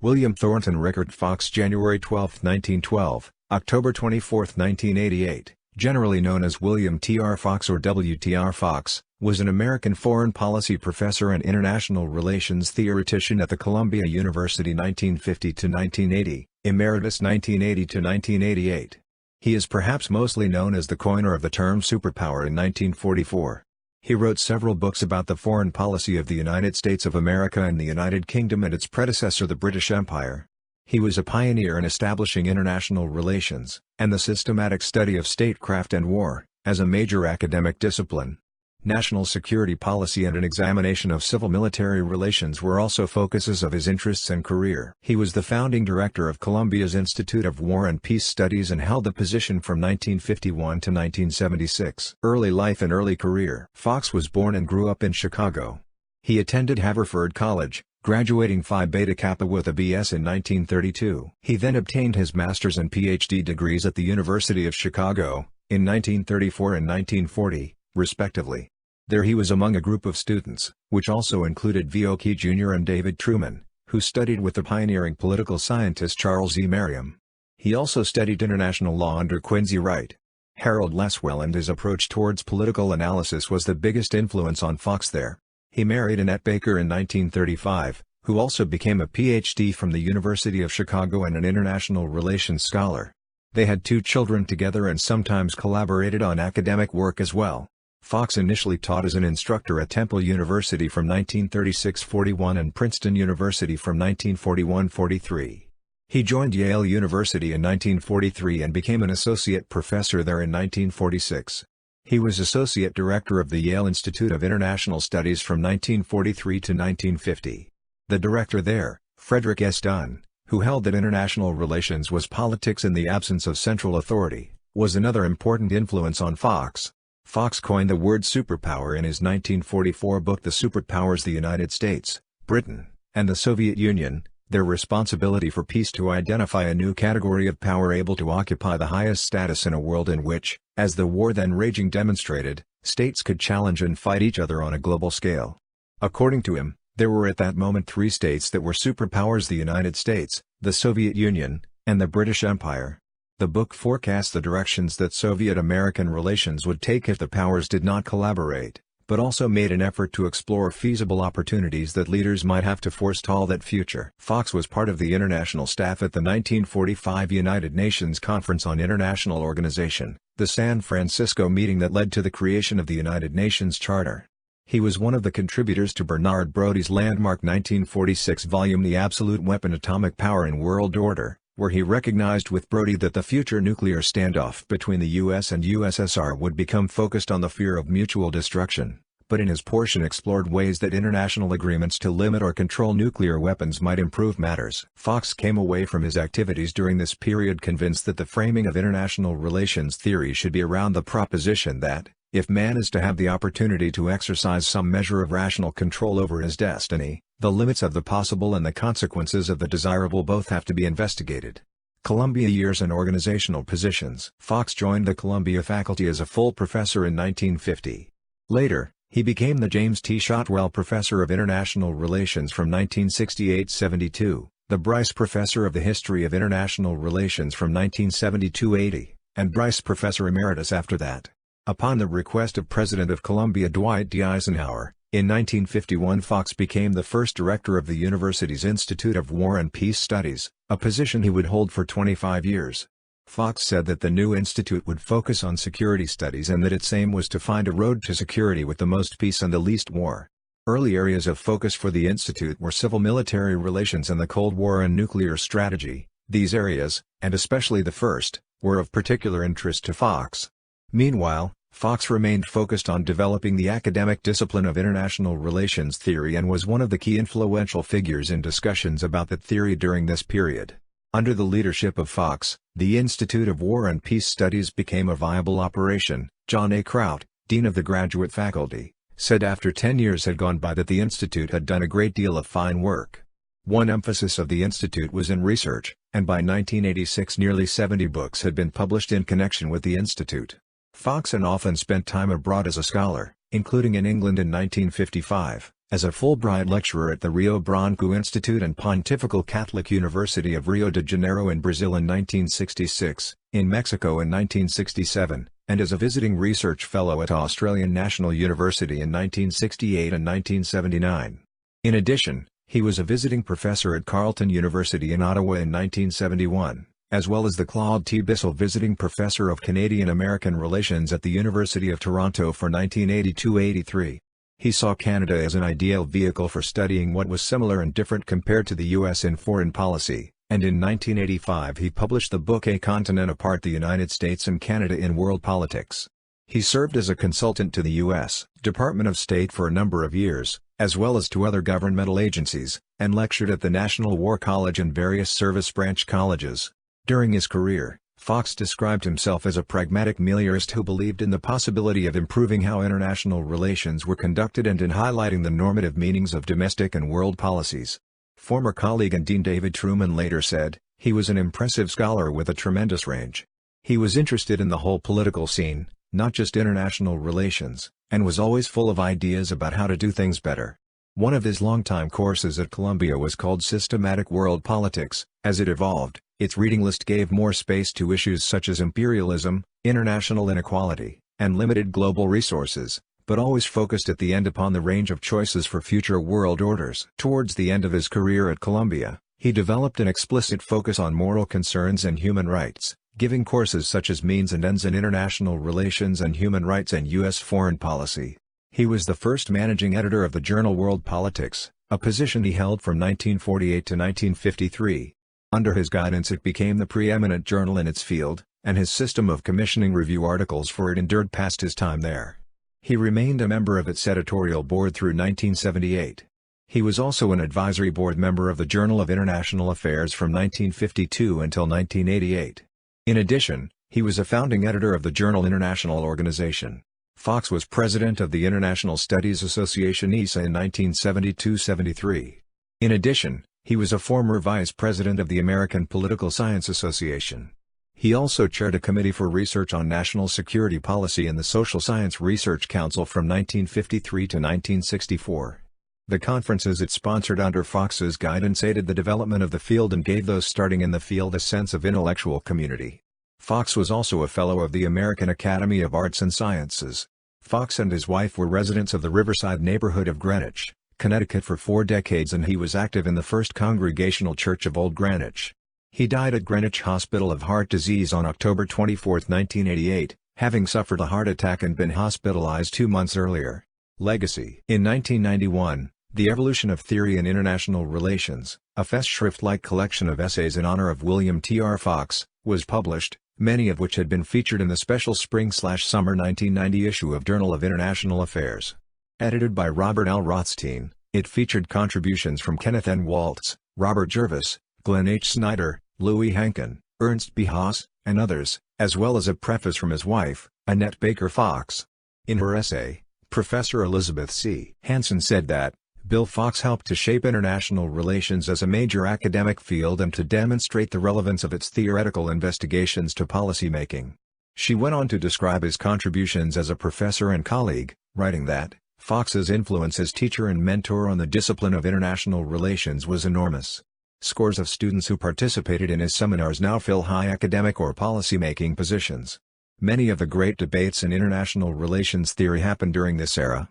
William Thornton Rickard Fox January 12, 1912, October 24, 1988, generally known as William T. R. Fox or W.T.R. Fox, was an American foreign policy professor and international relations theoretician at the Columbia University 1950-1980, emeritus 1980-1988. He is perhaps mostly known as the coiner of the term superpower in 1944. He wrote several books about the foreign policy of the United States of America and the United Kingdom and its predecessor the British Empire. He was a pioneer in establishing international relations, and the systematic study of statecraft and war, as a major academic discipline. National security policy and an examination of civil-military relations were also focuses of his interests and career. He was the founding director of Columbia's Institute of War and Peace Studies and held the position from 1951 to 1976. Early life and early career. Fox was born and grew up in Chicago. He attended Haverford College, graduating Phi Beta Kappa with a B.S. in 1932. He then obtained his master's and Ph.D. degrees at the University of Chicago, in 1934 and 1940, respectively. There he was among a group of students, which also included V.O.K. Jr. and David Truman, who studied with the pioneering political scientist Charles E. Merriam. He also studied international law under Quincy Wright. Harold Leswell, and his approach towards political analysis was the biggest influence on Fox there. He married Annette Baker in 1935, who also became a Ph.D. from the University of Chicago and an international relations scholar. They had 2 children together and sometimes collaborated on academic work as well. Fox initially taught as an instructor at Temple University from 1936-41 and Princeton University from 1941-43. He joined Yale University in 1943 and became an associate professor there in 1946. He was associate director of the Yale Institute of International Studies from 1943 to 1950. The director there, Frederick S. Dunn, who held that international relations was politics in the absence of central authority, was another important influence on Fox. Fox coined the word superpower in his 1944 book The Superpowers: The United States, Britain, and the Soviet Union, Their Responsibility for Peace, to identify a new category of power able to occupy the highest status in a world in which, as the war then raging demonstrated, states could challenge and fight each other on a global scale. According to him, there were at that moment 3 states that were superpowers: the United States, the Soviet Union, and the British Empire. The book forecasts the directions that Soviet-American relations would take if the powers did not collaborate, but also made an effort to explore feasible opportunities that leaders might have to forestall that future. Fox was part of the international staff at the 1945 United Nations Conference on International Organization, the San Francisco meeting that led to the creation of the United Nations Charter. He was one of the contributors to Bernard Brodie's landmark 1946 volume The Absolute Weapon: Atomic Power and World Order, where he recognized with Brodie that the future nuclear standoff between the U.S. and USSR would become focused on the fear of mutual destruction, but in his portion explored ways that international agreements to limit or control nuclear weapons might improve matters. Fox came away from his activities during this period convinced that the framing of international relations theory should be around the proposition that, if man is to have the opportunity to exercise some measure of rational control over his destiny, the limits of the possible and the consequences of the desirable both have to be investigated. Columbia years and organizational positions. Fox joined the Columbia faculty as a full professor in 1950. Later, he became the James T. Shotwell Professor of International Relations from 1968-72, the Bryce Professor of the History of International Relations from 1972-80, and Bryce Professor Emeritus after that. Upon the request of President of Columbia Dwight D. Eisenhower, in 1951 Fox became the first director of the university's Institute of War and Peace Studies, a position he would hold for 25 years. Fox said that the new institute would focus on security studies and that its aim was to find a road to security with the most peace and the least war. Early areas of focus for the institute were civil-military relations and the Cold War and nuclear strategy. These areas, and especially the first, were of particular interest to Fox. Meanwhile, Fox remained focused on developing the academic discipline of international relations theory and was one of the key influential figures in discussions about that theory during this period. Under the leadership of Fox, the Institute of War and Peace Studies became a viable operation. John A. Kraut, dean of the graduate faculty, said after 10 years had gone by that the institute had done a great deal of fine work. One emphasis of the institute was in research, and by 1986 nearly 70 books had been published in connection with the institute. Fox often spent time abroad as a scholar, including in England in 1955. As a Fulbright lecturer at the Rio Branco Institute and Pontifical Catholic University of Rio de Janeiro in Brazil in 1966, in Mexico in 1967, and as a visiting research fellow at Australian National University in 1968 and 1979. In addition, he was a visiting professor at Carleton University in Ottawa in 1971, as well as the Claude T. Bissell Visiting Professor of Canadian-American Relations at the University of Toronto for 1982-83. He saw Canada as an ideal vehicle for studying what was similar and different compared to the U.S. in foreign policy, and in 1985 he published the book A Continent Apart: The United States and Canada in World Politics. He served as a consultant to the U.S. Department of State for a number of years, as well as to other governmental agencies, and lectured at the National War College and various service branch colleges. During his career, Fox described himself as a pragmatic meliorist who believed in the possibility of improving how international relations were conducted and in highlighting the normative meanings of domestic and world policies. Former colleague and Dean David Truman later said, "He was an impressive scholar with a tremendous range. He was interested in the whole political scene, not just international relations, and was always full of ideas about how to do things better." One of his longtime courses at Columbia was called Systematic World Politics. As it evolved, its reading list gave more space to issues such as imperialism, international inequality, and limited global resources, but always focused at the end upon the range of choices for future world orders. Towards the end of his career at Columbia, he developed an explicit focus on moral concerns and human rights, giving courses such as Means and Ends in International Relations and Human Rights and U.S. Foreign Policy. He was the first managing editor of the journal World Politics, a position he held from 1948 to 1953. Under his guidance it became the preeminent journal in its field, and his system of commissioning review articles for it endured past his time there. He remained a member of its editorial board through 1978. He was also an advisory board member of the Journal of International Affairs from 1952 until 1988. In addition, he was a founding editor of the journal International Organization. Fox was president of the International Studies Association (ISA) in 1972-73. In addition, he was a former vice president of the American Political Science Association. He also chaired a committee for research on national security policy in the Social Science Research Council from 1953 to 1964. The conferences it sponsored under Fox's guidance aided the development of the field and gave those starting in the field a sense of intellectual community. Fox was also a fellow of the American Academy of Arts and Sciences. Fox and his wife were residents of the Riverside neighborhood of Greenwich, Connecticut for 4 decades, and he was active in the First Congregational Church of Old Greenwich. He died at Greenwich Hospital of heart disease on October 24, 1988, having suffered a heart attack and been hospitalized 2 months earlier. Legacy. In 1991, The Evolution of Theory in International Relations, a Festschrift-like collection of essays in honor of William T.R. Fox, was published, many of which had been featured in the special spring/summer 1990 issue of Journal of International Affairs. Edited by Robert L. Rothstein, it featured contributions from Kenneth N. Waltz, Robert Jervis, Glenn H. Snyder, Louis Hankin, Ernst B. Haas, and others, as well as a preface from his wife, Annette Baker Fox. In her essay, Professor Elizabeth C. Hanson said that, Bill Fox helped to shape international relations as a major academic field and to demonstrate the relevance of its theoretical investigations to policymaking. She went on to describe his contributions as a professor and colleague, writing that, Fox's influence as teacher and mentor on the discipline of international relations was enormous. Scores of students who participated in his seminars now fill high academic or policymaking positions. Many of the great debates in international relations theory happened during this era.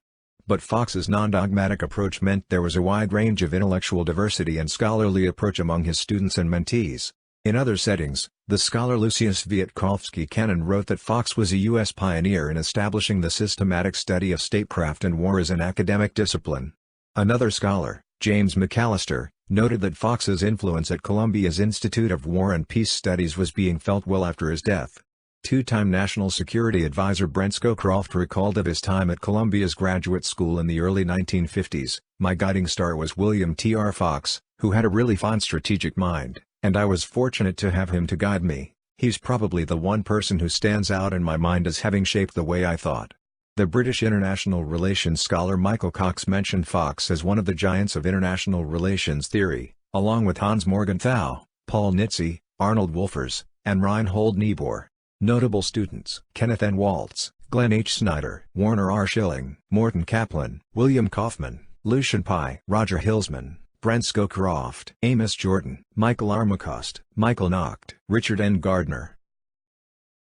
But Fox's non-dogmatic approach meant there was a wide range of intellectual diversity and scholarly approach among his students and mentees. In other settings, the scholar Lucius Witkowski-Cannon wrote that Fox was a U.S. pioneer in establishing the systematic study of statecraft and war as an academic discipline. Another scholar, James McAllister, noted that Fox's influence at Columbia's Institute of War and Peace Studies was being felt well after his death. Two-time National Security Advisor Brent Scowcroft recalled of his time at Columbia's graduate school in the early 1950s, "My guiding star was William T.R. Fox, who had a really fine strategic mind, and I was fortunate to have him to guide me. He's probably the one person who stands out in my mind as having shaped the way I thought." The British international relations scholar Michael Cox mentioned Fox as one of the giants of international relations theory, along with Hans Morgenthau, Paul Nitze, Arnold Wolfers, and Reinhold Niebuhr. Notable students: Kenneth N. Waltz, Glenn H. Snyder, Warner R. Schilling, Morton Kaplan, William Kaufman, Lucian Pye, Roger Hilsman, Brent Scowcroft, Amos Jordan, Michael Armacost, Michael Nocht, Richard N. Gardner,